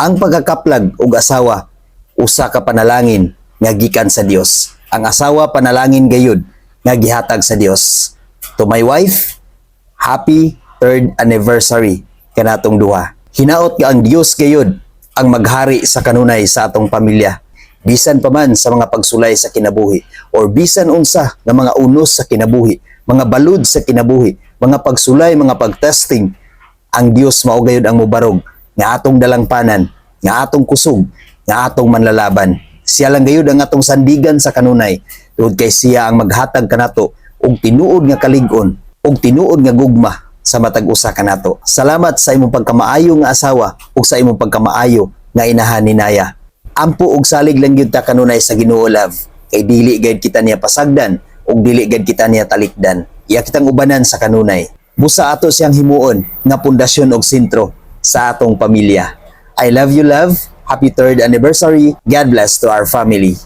Ang pagkakaplag og asawa usa ka panalangin nga gikan sa Dios. Ang asawa panalangin gayud nga gihatag sa Dios. To my wife, happy 3rd anniversary kanatong duha. Hinaot nga ang Dios gayud ang maghari sa kanunay sa atong pamilya. Bisan pa man sa mga pagsulay sa kinabuhi or bisan unsa nga mga unos sa kinabuhi, mga balud sa kinabuhi, mga pagsulay, mga pagtesting, ang Dios mao gayud ang mobarog nga atong dalangpanan, nga atong kusog, nga atong manlalaban. Siya lang gayud ang atong sandigan sa kanunay. Tungod kay siya ang maghatag kanato og tinuod nga kalig-on, og tinuod nga gugma sa matag usa kanato. Salamat sa imong pagkamaayo nga asawa ug sa imong pagkamaayo nga inahan ni Naya. Ampo og salig lang gyud ta kanunay sa Ginoo, love. Kay dili gayud kita niya pasagdan ug dili gayud kita niya talikdan. Iya kitang ubanan sa kanunay. Busa ato siyang himuon nga pundasyon og sentro sa atong pamilya. I love you, love. Happy 3rd anniversary. God bless to our family.